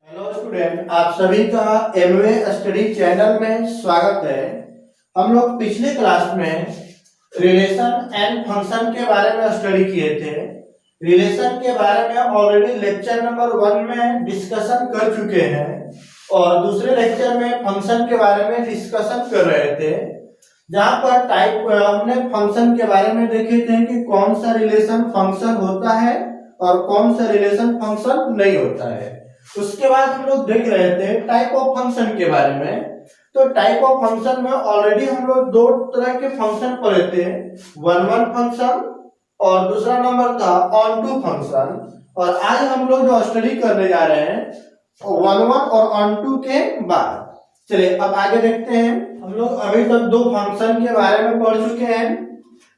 Hello student, आप सभी का एमवे स्टडी चैनल में स्वागत है। हम लोग पिछले क्लास में रिलेशन एंड फंक्शन के बारे में स्टडी किए थे। रिलेशन के बारे में ऑलरेडी लेक्चर नंबर 1 में डिस्कशन कर चुके हैं और दूसरे लेक्चर में फंक्शन के बारे में डिस्कशन कर रहे थे, जहां पर टाइप हमने फंक्शन के बारे में देखे थे कि कौन सा रिलेशन फंक्शन होता है और कौन सा रिलेशन फंक्शन नहीं होता है। उसके बाद हम लोग देख रहे थे टाइप ऑफ फंक्शन के बारे में। तो टाइप ऑफ फंक्शन में ऑलरेडी हम लोग दो तरह के फंक्शन पढ़े थे, वन वन फंक्शन और दूसरा नंबर था ऑन टू फंक्शन। और आज हम लोग जो स्टडी करने जा रहे हैं वन वन और ऑन टू के बाद। चलिए अब आगे देखते हैं। हम लोग अभी तक दो फंक्शन के बारे में पढ़ चुके हैं।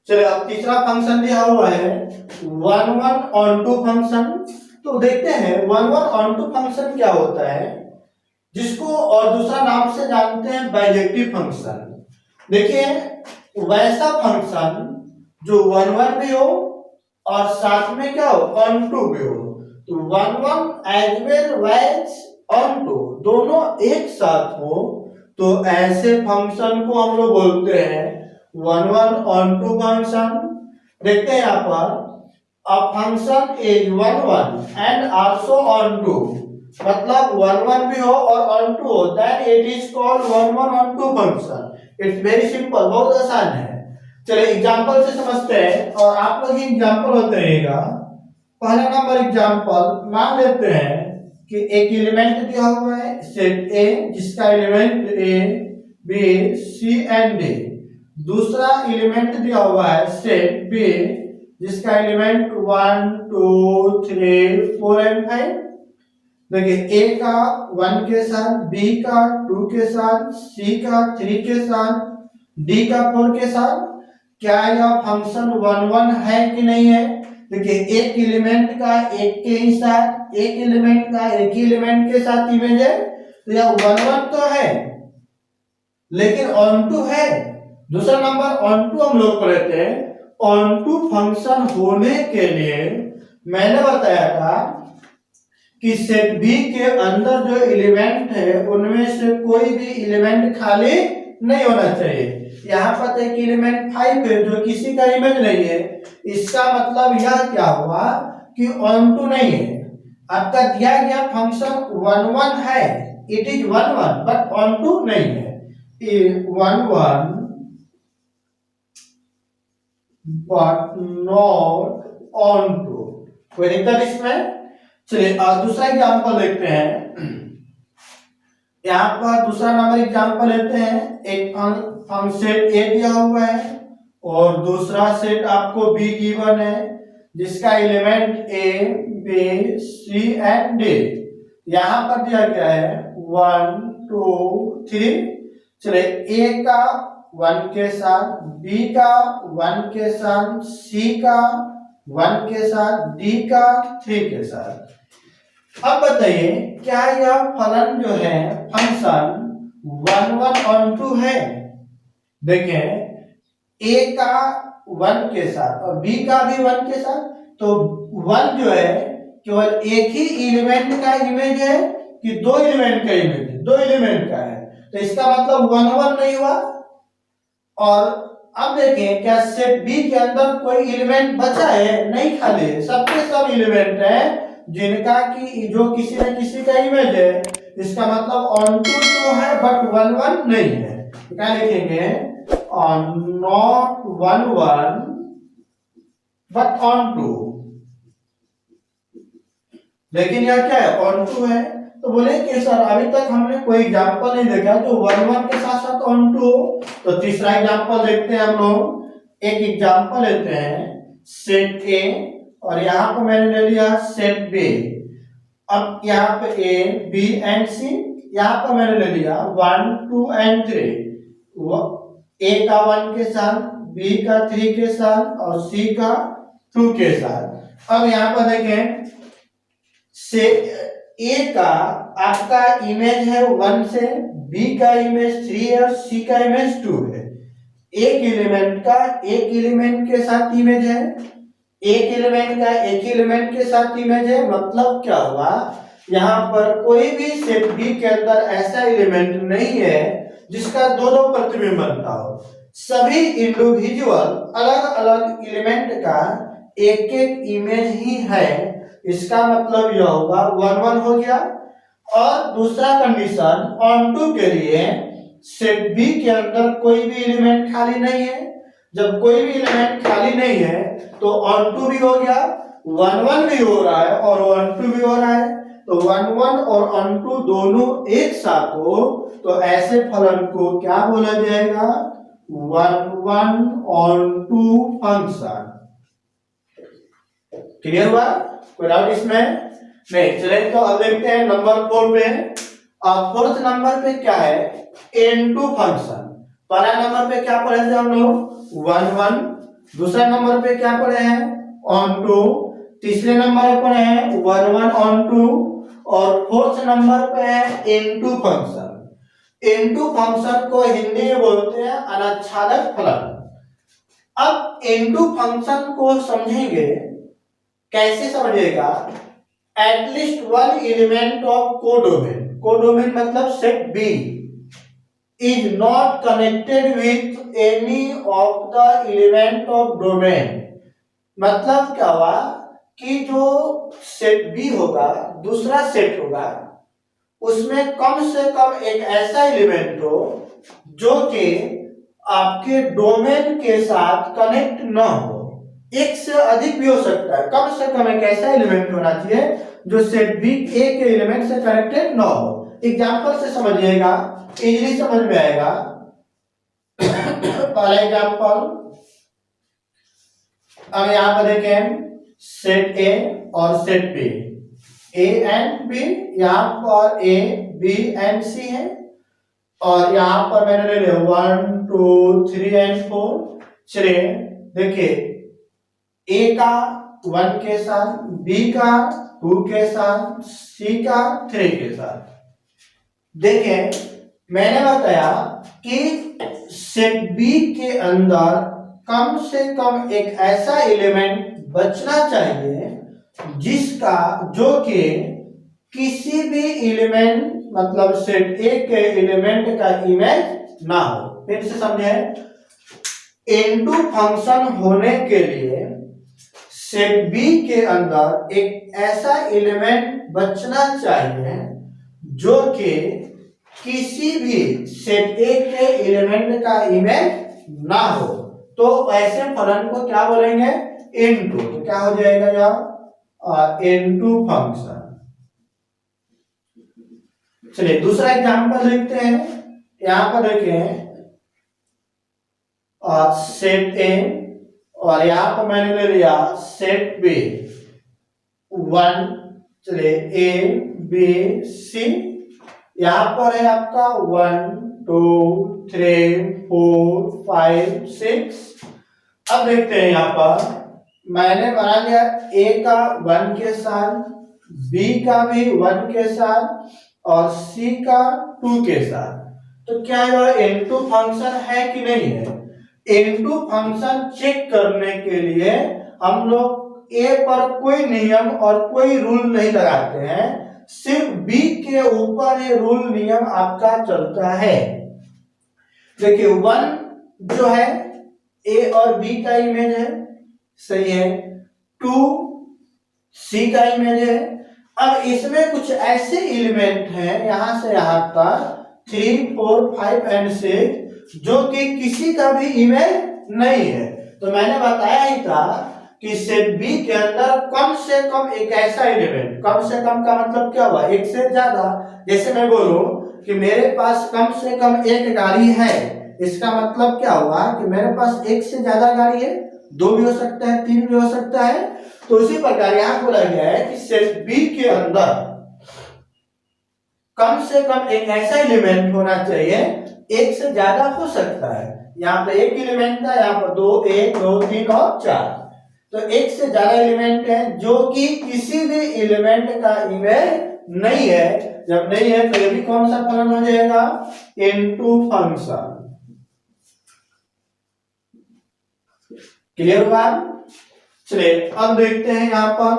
चलिए अब तीसरा फंक्शन दिया हुआ है one one onto function. तो देखते हैं one one onto function क्या होता है, जिसको और दूसरा नाम से जानते हैं बाइजेक्टिव फंक्शन। देखिए वैसा फंक्शन जो वन वन भी हो और साथ में क्या हो ऑन टू भी हो। तो one one as well as onto दोनों एक साथ हो तो ऐसे फंक्शन को हम लोग बोलते हैं one one onto function. देखते हैं यहाँ पर a function is one one and also on two, मतलब one one भी हो और on two हो, then it is called one one on two function. It's very simple, बहुत आसान है। चलिए एग्जांपल से समझते हैं और आप लोग एग्जांपल होते रहेगा। पहला नंबर एग्जांपल मान लेते हैं कि एक एलिमेंट दिया हुआ है सेट ए, जिसका element A B C and D. दूसरा एलिमेंट दिया हुआ है सेट बी, जिसका एलिमेंट 1 2 3 4 एंड 5। देखिए ए का 1 के साथ, बी का 2 के साथ, सी का 3 के साथ, डी का 4 के साथ। क्या यह फंक्शन वन वन है कि नहीं है? देखिए एक एलिमेंट का एक के ही साथ, एक एलिमेंट का एक ही एलिमेंट के साथ इमेज है, तो यह वन वन तो है लेकिन ऑन टू है। दूसरा नंबर ऑन टू हम लोग पढ़े थे। ऑन टू फंक्शन होने के लिए मैंने बताया था कि सेट बी के अंदर जो एलिमेंट है उनमें से कोई भी एलिमेंट खाली नहीं होना चाहिए। यहाँ पर एक एलिमेंट 5 है जो किसी का इमेज नहीं है, इसका मतलब यह क्या हुआ कि ऑन टू नहीं है। आपका दिया गया फंक्शन वन वन है, it is one one but onto नहीं है। One one but not on to, कोई दिक्कत इसमें? चलिए दूसरा एग्जांपल देखते हैं। यहाँ पर दूसरा नंबर एग्जांपल लेते हैं। एक सेट ए दिया हुआ है और दूसरा सेट आपको बी गिवन है, जिसका element A B C and D. यहाँ पर दिया गया है 1 2 3। चलिए ए का 1 के साथ, बी का 1 के साथ, सी का 1 के साथ, डी का 3 के साथ। अब बताइए क्या यह फलन जो है function one one onto है? देखें ए का 1 के साथ और बी का भी 1 के साथ, तो 1 जो है केवल एक ही एलिमेंट का इमेज है कि दो एलिमेंट का इमेज है? दो एलिमेंट का है, तो इसका मतलब वन वन नहीं हुआ। और अब देखें क्या सेट बी के अंदर कोई एलिमेंट बचा है? नहीं, खाली है। सबके सब एलिमेंट है जिनका कि जो किसी न किसी का इमेज है। इसका मतलब ऑन टू तो है बट वन वन नहीं है। तो क्या लिखेंगे? On not one one but onto. लेकिन यह क्या है? ऑन टू है। तो बोले कि सर अभी तक हमने कोई एग्जांपल नहीं देखा जो वन वन के साथ साथ ऑन टू हो। तो तीसरा एग्जांपल देखते हैं हम लोग। एक एग्जांपल लेते हैं सेट ए और यहाँ पर मैंने ले लिया सेट बी। अब यहाँ पे ए बी एंड सी, यहाँ पर मैंने ले लिया 1 2 एंड 3। ए का 1 के साथ, बी का 3 के साथ और सी का 2 के साथ। अब यहाँ पर देखें से ए का आपका इमेज है 1 से, बी का इमेज 3 है और सी का इमेज 2 है। एक एलिमेंट का एक एलिमेंट के साथ इमेज है, एक एलिमेंट का एक एलिमेंट के साथ इमेज है। मतलब क्या हुआ यहाँ पर कोई भी सेट बी के अंदर ऐसा एलिमेंट नहीं है जिसका दो दो प्रतिबिंब बनता हो। सभी इंडिविजुअल अलग अलग एलिमेंट का एक एक इमेज ही है। इसका मतलब यह होगा 1 1 हो गया। और दूसरा कंडीशन ऑन टू के लिए सेट बी के अंदर कोई भी एलिमेंट खाली नहीं है। जब कोई भी एलिमेंट खाली नहीं है तो ऑन टू भी हो गया, 1 1 भी हो रहा है और 1 2 भी हो रहा है। तो 1 1 और ऑन टू दोनों एक साथ हो तो ऐसे फलन को क्या बोला जाएगा? 1 1 ऑन टू फंक्शन। क्लियर हुआ? कोई डाउट इसमें? नहीं। चलिए तो अब देखते हैं नंबर 4 पे। अब फोर्थ नंबर पे क्या है? n2 function. पहला नंबर पे क्या पढ़े थे हम लोग? 1 1। दूसरा नंबर पे क्या पढ़े हैं? On to. तीसरे नंबर पर है 1 1 ऑन टू और फोर्थ नंबर पे है n2 फंक्शन। n2 फंक्शन को हिंदी में बोलते हैं अनाच्छादक फलन। अब n2 फंक्शन को समझेंगे, कैसे समझेगा? At least one element of codomain. Codomain मतलब set B is not connected with any of the element of domain। मतलब क्या हुआ कि जो सेट बी होगा, दूसरा सेट होगा, उसमें कम से कम एक ऐसा एलिमेंट हो जो कि आपके डोमेन के साथ कनेक्ट न हो। एक से अधिक भी हो सकता है, कम से कम एक ऐसा एलिमेंट होना चाहिए जो सेट बी ए के एलिमेंट से कनेक्टेड न हो। एग्जांपल से समझिएगा, इजीली समझ में आएगा। पहला एग्जांपल, अब यहां पर देखें सेट ए और set B, A and B, यहां पर ए बी एंड सी है और यहां पर मैंने ले लिया 1 2 3 एंड 4। चलिए देखिए, ए का 1 के साथ, बी का 2 के साथ, सी का 3 के साथ। देखें मैंने बताया कि सेट बी के अंदर कम से कम एक ऐसा एलिमेंट बचना चाहिए जिसका, जो कि किसी भी एलिमेंट मतलब सेट ए के एलिमेंट का इमेज ना हो। फिर से समझे, n2 फंक्शन होने के लिए सेट बी के अंदर एक ऐसा एलिमेंट बचना चाहिए जो कि किसी भी सेट ए के एलिमेंट का इमेज ना हो। तो ऐसे फलन को क्या बोलेंगे? n2। तो क्या हो जाएगा यहाँ? n2 function. चलिए दूसरा एग्जांपल देखते हैं। यहां पर देखें सेट ए और यहां पर मैंने ले लिया सेट बी 1। चलिए ए बी सी, यहां पर है आपका 1 2 3 4 5 6। अब देखते हैं, यहां पर मैंने बना लिया ए का 1 के साथ, बी का भी 1 के साथ और सी का 2 के साथ। तो क्या यह n2 फंक्शन है कि नहीं है? n2 फंक्शन चेक करने के लिए हम लोग ए पर कोई नियम और कोई रूल नहीं लगाते हैं, सिर्फ बी के ऊपर ये रूल नियम आपका चलता है। देखिए 1 जो है ए और बी का इमेज है, सही है। 2 सी का इमेज है। अब इसमें कुछ ऐसे एलिमेंट हैं यहां से यहां तक 3 4 5 एंड 6 जो कि किसी का भी इमेज नहीं है। तो मैंने बताया ही था कि सेट बी के अंदर कम से कम एक ऐसा एलिमेंट, कम से कम का मतलब क्या हुआ? एक से ज्यादा। जैसे मैं बोलूं कि मेरे पास कम से कम एक गाड़ी है, इसका मतलब क्या हुआ कि मेरे पास एक से ज्यादा गाड़ी है, 2 भी हो सकता है, 3 भी हो सकता है। तो इसी प्रकार यहां बोला गया है कि सेट बी के अंदर कम से कम एक ऐसा एलिमेंट होना चाहिए, एक से ज्यादा हो सकता है। यहाँ पे एक एलिमेंट था, यहाँ पर 2 1 2 3 और 4। तो एक से ज्यादा एलिमेंट है जो कि किसी भी एलिमेंट का इमेज नहीं है। जब नहीं है तो ये भी कौन सा फलन हो जाएगा? n2 function. क्लियर हुआ? चलिए अब देखते हैं यहां पर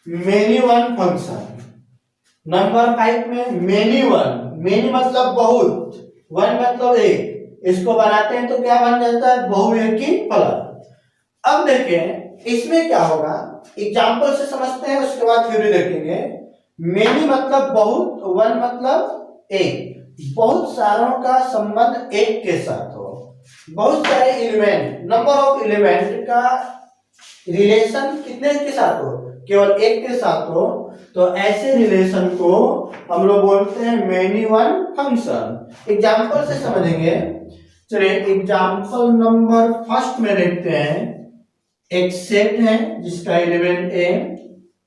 मेनी वन फंक्शन। नंबर 5 में मेनी वन, मेनी मतलब बहुत, वन मतलब एक, इसको बनाते हैं तो क्या बन जाता है, बहुएकी फलन। अब देखें इसमें क्या होगा, एग्जाम्पल से समझते हैं उसके बाद थ्योरी देखेंगे। मेनी मतलब बहुत, वन मतलब एक, बहुत सारों का संबंध एक के साथ हो, बहुत सारे एलिमेंट, नंबर ऑफ एलिमेंट का रिलेशन कितने के साथ हो, केवल एक के साथ हो, तो ऐसे रिलेशन को हम लोग बोलते हैं मेनी वन फंक्शन। एग्जाम्पल से समझेंगे। चलिए एग्जाम्पल नंबर फर्स्ट में देखते हैं। एक सेट है जिसका एलिमेंट ए,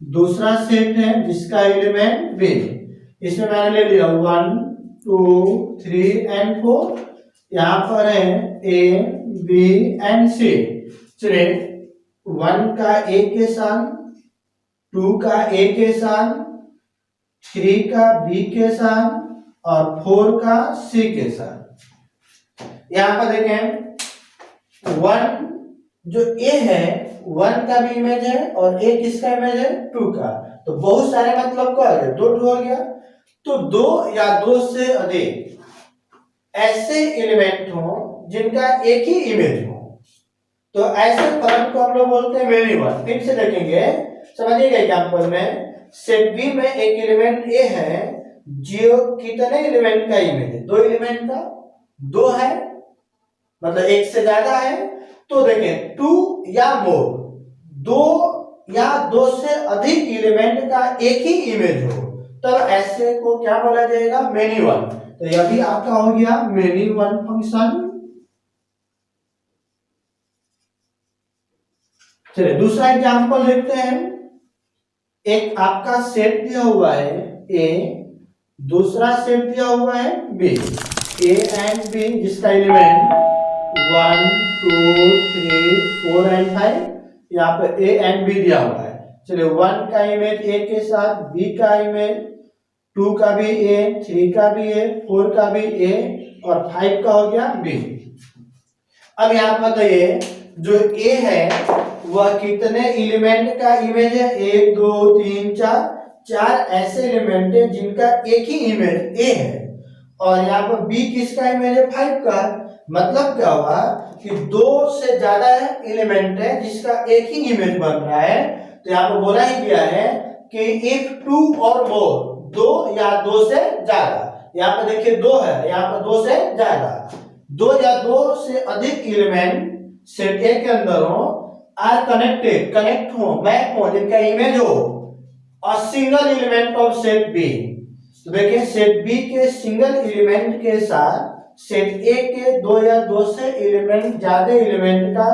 दूसरा सेट है जिसका एलिमेंट बी। इसमें मैंने ले लिया 1 2 3 एंड 4। यहाँ पर है ए बी एंड सी। चलिए 1 का ए के साथ, 2 का ए के साथ, 3 का बी के साथ और 4 का सी के साथ। यहाँ पर देखें 1 जो ए है, 1 का भी इमेज है और ए किसका इमेज है, 2 का। तो बहुत सारे मतलब क्या हो गया, 2 हो गया। तो 2 या 2 से अधिक ऐसे एलिमेंट हो जिनका एक ही इमेज हो, तो ऐसे फलन को हम लोग बोलते हैं मेनी वन। फिर से देखेंगे, समझिएगा एग्जांपल में। सेट बी में एक एलिमेंट ए है जो कितने एलिमेंट का इमेज है, 2 एलिमेंट का, 2 है मतलब एक से ज्यादा है। तो देखें 2 या मोर, 2 या 2 से अधिक एलिमेंट का एक ही इमेज हो, तब ऐसे को क्या बोला जाएगा, मेनी वन। तो यह भी आपका हो गया मेनी वन फंक्शन। चलिए दूसरा एग्जांपल देखते हैं। एक आपका सेट दिया हुआ है ए, दूसरा सेट दिया हुआ है बी, ए एंड बी, जिसका एलिमेंट 1 2 3 4 एंड 5। यहाँ पे ए एंड बी दिया हुआ है। चलिए 1 का इमेज ए के साथ, बी का इमेज 2 का भी ए, 3 का भी ए, 4 का भी ए और 5 का हो गया बी। अब यहाँ पर बताइए जो ए है वह कितने एलिमेंट का इमेज है, 1 2 3 4, 4 ऐसे एलिमेंट है जिनका एक ही इमेज ए है। और यहाँ पर बी किसका इमेज है, 5 का। मतलब क्या हुआ कि 2 से ज्यादा एलिमेंट है जिसका एक ही इमेज बन रहा है। तो यहाँ पर बोला ही गया है कि इफ 2 और मोर, 2 या 2 से ज्यादा। यहाँ पर देखिए 2 है, यहाँ पर 2 से ज्यादा, 2 या 2 से अधिक एलिमेंट सेट ए के अंदर हो, आर कनेक्टेड, कनेक्ट हो, मैप हो, जिनका इमेज हो a single element of set B. तो देखिए सेट बी के सिंगल एलिमेंट के साथ सेट ए के 2 या 2 से एलिमेंट ज्यादा एलिमेंट का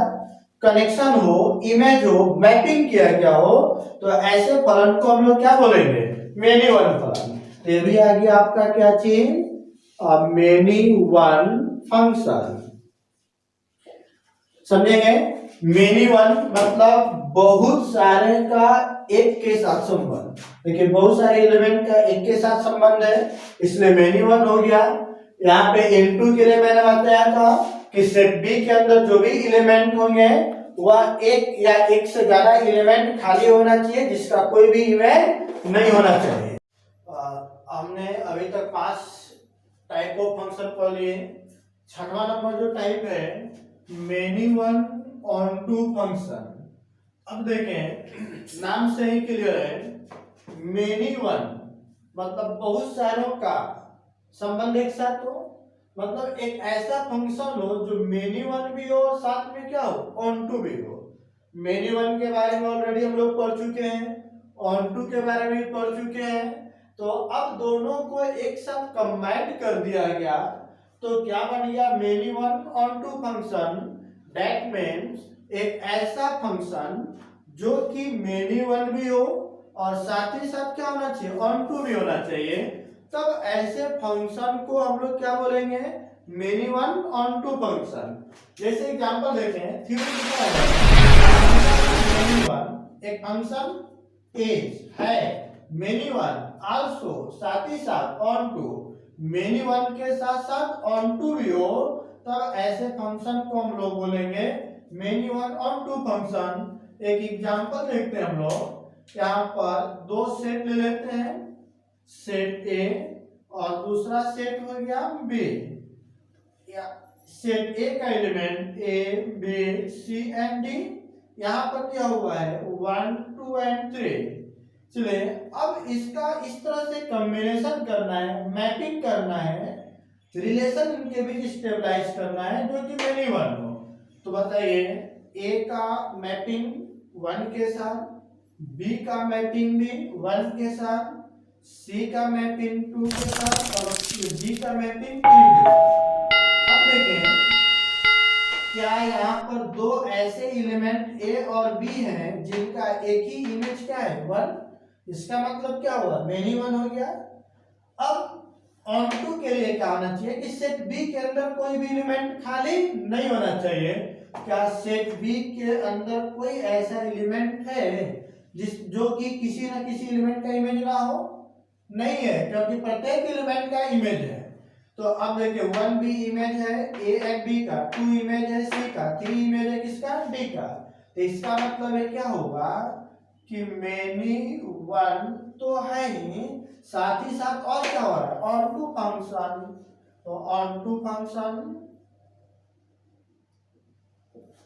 कनेक्शन हो, इमेज हो, मैपिंग किया गया हो, तो ऐसे फलन को हम लोग क्या बोलेंगे, मेनी वन फलन। तो ये भी आ गया आपका क्या चीज, मेनी वन फंक्शन। समझेंगे, मेनी वन मतलब बहुत सारे का एक के साथ संबंध। देखिए बहुत सारे एलिमेंट का एक के साथ संबंध है, इसलिए मेनी वन हो गया। यहाँ पे N2 के लिए मैंने बताया था कि सेट बी के अंदर जो भी एलिमेंट होंगे वह एक या एक से ज्यादा एलिमेंट खाली होना चाहिए जिसका कोई भी इमेज नहीं होना चाहिए। हमने अभी तक 5 टाइप ऑफ फंक्शन पढ़ लिए। छठवां नंबर जो टाइप है many one onto function. अब देखें नाम से ही क्लियर है, मेनी वन मतलब बहुत सारों का संबंध एक साथ हो, मतलब एक ऐसा फंक्शन हो जो मेनी वन भी हो और साथ में क्या हो, ऑन टू भी हो। मेनी वन के बारे में ऑलरेडी हम लोग पढ़ चुके हैं, ऑन टू के बारे में भी पढ़ चुके हैं। तो अब दोनों को एक साथ कंबाइंड कर दिया गया, तो क्या बन गया, many one onto function. That means एक ऐसा फंक्शन जो कि मेनी वन भी हो और साथ ही साथ क्या होना चाहिए, ऑन टू भी होना चाहिए। तब ऐसे फंक्शन को हम लोग क्या बोलेंगे, many one onto function. जैसे एग्जांपल देते हैं, मेनी वन एक फंक्शन इज है, मेनी वन आल्सो साथ ही साथ ऑन टू, मेनी वन के साथ साथ ऑन टू भी हो, तब ऐसे फंक्शन को हम लोग बोलेंगे many one onto function. एक एग्जांपल देखते हैं हम लोग, यहाँ पर 2 सेट ले लेते हैं, सेट ए और दूसरा सेट हो गया बी। या सेट ए का element A B C and D, यहाँ पर दिया हुआ है 1 2 एंड 3। चलिए अब इसका इस तरह से कॉम्बिनेशन करना है, मैपिंग करना है, रिलेशन इनके बीच स्टेबलाइज करना है जो कि मेनी वन हो। तो बताइए ए का मैपिंग 1 के साथ, बी का मैपिंग भी 1 के साथ, सी का मैपिंग 2 के साथ और डी का मैपिंग 3 के साथ। अब देखें क्या यहाँ पर दो ऐसे एलिमेंट ए और बी हैं जिनका एक ही इमेज क्या है 1। इसका मतलब क्या हुआ, मेनी वन हो गया। अब ऑन टू के लिए क्या होना चाहिए कि सेट बी के अंदर कोई भी एलिमेंट खाली नहीं होना चाहिए। क्या सेट बी के अंदर कोई ऐसा एलिमेंट है जो कि किसी न किसी एलिमेंट का इमेज ना हो? नहीं है, क्योंकि प्रत्येक एलिमेंट का इमेज है। तो अब देखिए 1 बी इमेज है ए एंड बी का, 2 इमेज है सी का, 3 इमेज है किसका, डी का। तो इसका मतलब है क्या होगा कि मेनी वन तो है ही, साथ ही साथ और क्या हो रहा है, ऑन टू फंक्शन। तो ऑन टू फंक्शन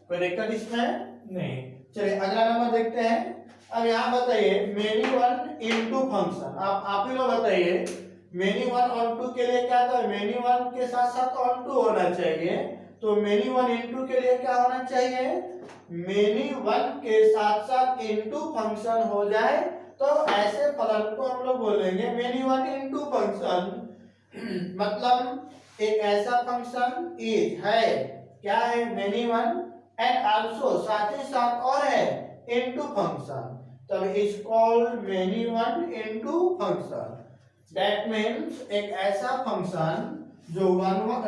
कोई दिक्कत इसमें नहीं। चलिए अगला नंबर देखते हैं। अब यहाँ बताइए मेनी वन इनटू फंक्शन। आप ही लोग बताइए मेनी वन ऑन टू के लिए क्या था, मेनी वन के साथ साथ ऑन टू होना चाहिए। तो मेनी वन इनटू के लिए क्या होना चाहिए, मेनी वन के साथ साथ इनटू फंक्शन हो जाए तो ऐसे फलन को हम लोग बोलेंगे मेनी वन इनटू फंक्शन। मतलब एक ऐसा फंक्शन इज है, क्या है, मेनी वन एंड आल्सो साथ ही साथ और है इनटू फंक्शन, तब is called many one into function. That means एक ऐसा फंक्शन जो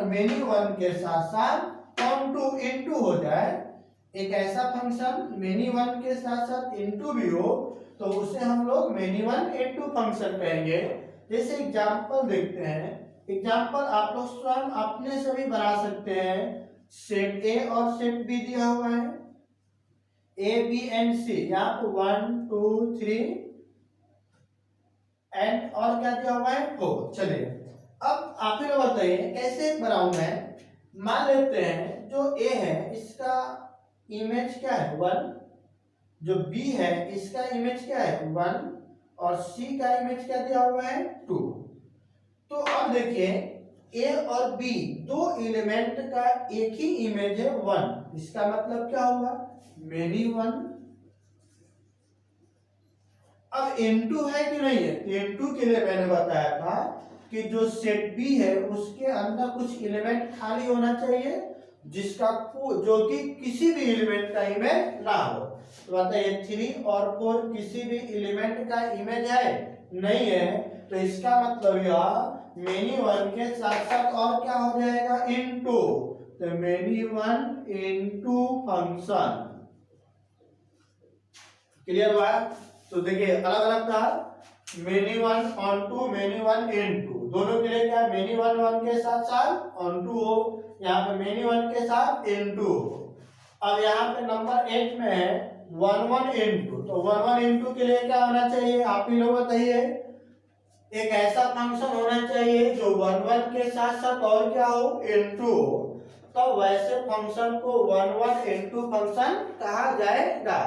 मेनी वन के साथ साथ ऑन टू इनटू हो जाए। एक ऐसा फंक्शन मेनी वन के साथ साथ इनटू भी हो तो उसे हम लोग मेनी वन इनटू फंक्शन कहेंगे। जैसे एग्जांपल देखते हैं, एग्जांपल आप लोग स्वयं अपने से भी बना सकते हैं। सेट ए और सेट बी दिया हुआ है, ए बी एंड सी, यहाँ पे 1 2 3 एंड और क्या दिया हुआ है 4। चलिए अब आप ही लोग बताइए कैसे बनाऊं मैं। मान लेते हैं जो ए है इसका इमेज क्या है 1, जो बी है इसका इमेज क्या है 1 और सी का इमेज क्या दिया हुआ है 2। तो अब देखिए ए और बी दो एलिमेंट का एक ही इमेज है 1। इसका मतलब क्या हुआ, मेनी वन। अब n2 है कि नहीं है, n2 के लिए मैंने बताया था कि जो सेट बी है उसके अंदर कुछ एलिमेंट खाली होना चाहिए जिसका जो कि किसी भी एलिमेंट का इमेज ना हो। तो बताइए 3 और 4 किसी भी एलिमेंट का इमेज है, नहीं है। तो इसका मतलब यह मेनी वन के साथ साथ और क्या हो जाएगा इनटू, तो many one into function. Clear हुआ? तो देखिए अलग अलग था, many one onto, many one into, दोनों के लिए क्या मेनी वन वन के साथ साथ ऑन टू हो, यहाँ पे मेनी वन के साथ इनटू हो। अब यहाँ पे नंबर 8 में है 1 1 इनटू, तो 1 1 इनटू के लिए क्या होना चाहिए, आप ही लोग बताइए। एक ऐसा फंक्शन होना चाहिए जो 1 1 के साथ साथ और क्या हो इनटू हो, तो वैसे फंक्शन को 1 1 इनटू फंक्शन कहा जाएगा।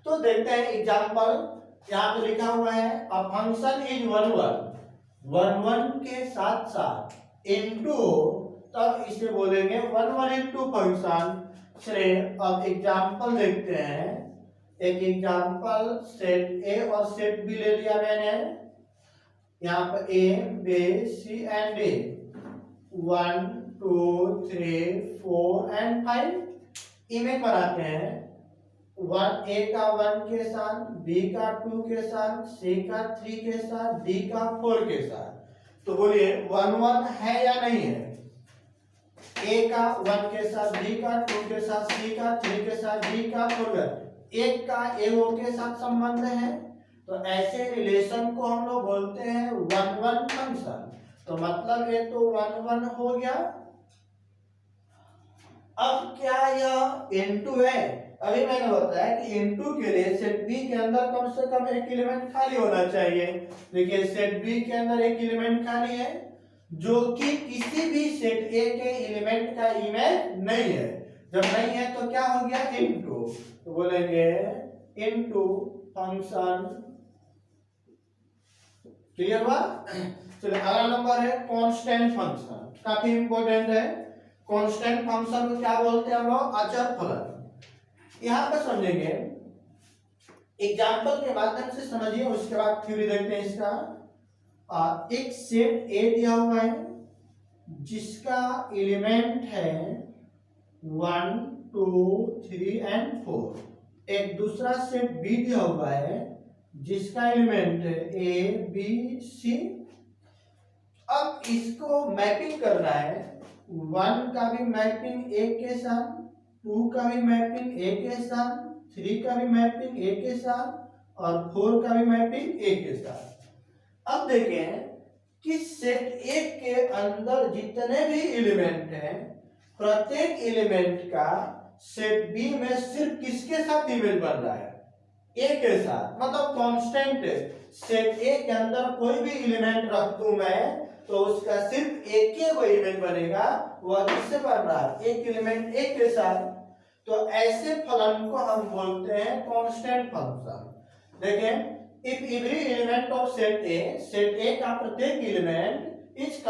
तो देखते हैं एग्जांपल, यहाँ पे लिखा हुआ है अ फंक्शन इज 1 1 1 1 के साथ साथ इनटू, तब इसे बोलेंगे 1 1 इनटू फंक्शन। चलिए अब एग्जांपल देखते हैं। एक एग्जांपल सेट ए और सेट बी ले लिया मैंने, यहाँ पर A B C and D, 1 2 3 4 and 5 image बनाते हैं। 1 ए का 1 के साथ, बी का 2 के साथ, सी का 3 के साथ, डी का 4 के साथ। तो बोलिए 1 1 है या नहीं है, ए का 1 के साथ, बी का 2 के साथ, सी का 3 के साथ, डी का 4 के साथ, एक का एओ के साथ संबंध है। तो ऐसे रिलेशन को हम लोग बोलते हैं 1 1 फंक्शन। तो मतलब ये तो 1 1 हो गया। अब क्या यह n2 है, अभी मैंने बताया कि इनटू के लिए सेट बी के अंदर कम से कम एक एलिमेंट खाली होना चाहिए। देखिए सेट बी के अंदर एक एलिमेंट खाली है जो कि किसी भी सेट ए के एलिमेंट का इमेज नहीं है। जब नहीं है तो क्या हो गया, इनटू, तो बोलेंगे इनटू फंक्शन। क्लियर हुआ? चलिए अगला नंबर है कांस्टेंट फंक्शन, काफी इंपॉर्टेंट है। कांस्टेंट फंक्शन को क्या बोलते हैं हम लोग, अचर फलन। यहां पर समझेंगे, एग्जांपल के माध्यम से समझिए, उसके बाद थ्योरी देखते हैं इसका। एक सेट ए दिया हुआ है जिसका एलिमेंट है 1 2 3 एंड 4। एक दूसरा सेट बी दिया हुआ है जिसका एलिमेंट है ए बी सी। अब इसको मैपिंग करना है, 1 का भी मैपिंग ए के साथ, 2 का भी मैपिंग ए के साथ, 3 का भी मैपिंग ए के साथ और 4 का भी मैपिंग ए के साथ। अब देखें कि सेट ए के अंदर जितने भी एलिमेंट हैं, प्रत्येक एलिमेंट का सेट बी में सिर्फ किसके साथ इमेज बन रहा है, ए के साथ। मतलब कांस्टेंट सेट ए के अंदर कोई भी एलिमेंट रख दूं मैं तो उसका सिर्फ एक ही कोई इमेज बनेगा, वह किससे बन रहा है, एक एलिमेंट ए के साथ। तो ऐसे फलन को हम बोलते हैं कांस्टेंट फंक्शन। देखें, if every element of set A का प्रत्येक एलिमेंट इज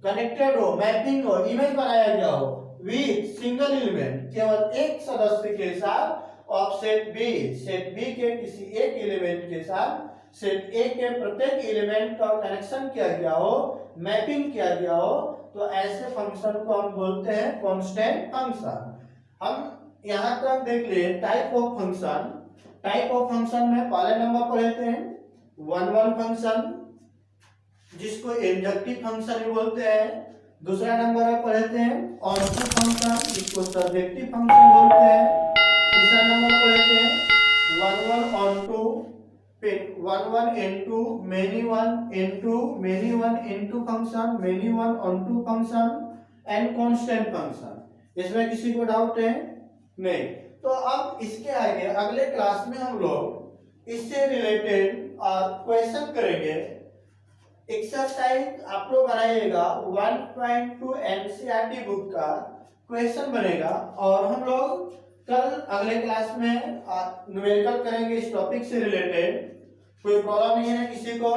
कनेक्टेड हो, मैपिंग हो, इमेज बनाया गया हो विद सिंगल एलिमेंट, केवल एक सदस्य के साथ ऑफ सेट बी के किसी एक एलिमेंट के साथ सेट ए के प्रत्येक एलिमेंट का कनेक्शन किया गया हो, मैपिंग किया गया हो, तो ऐसे फंक्शन को हम बोलते हैं कांस्टेंट फंक्शन। हम यहां तक देख लिए type of function. Type of function में पहले नंबर पर लेते हैं 1 फंक्शन, जिसको इंजेक्टिव फंक्शन भी बोलते हैं। दूसरा नंबर पर लेते हैं ऑनटू फंक्शन, जिसको सर्जेक्टिव फंक्शन बोलते हैं। तीसरा नंबर पर लेते हैं 1 ऑनटू, फिर 1 into many one into function, many one onto function and constant function. इसमें किसी को डाउट है? नहीं। तो अब इसके आगे अगले क्लास में हम लोग इससे रिलेटेड क्वेश्चन करेंगे। एक्सरसाइज आप लोग बनाइएगा 1.2 एनसीईआरटी बुक का क्वेश्चन बनेगा, और हम लोग कल अगले क्लास में न्यूमेरिकल करेंगे इस टॉपिक से रिलेटेड। कोई प्रॉब्लम नहीं है किसी को?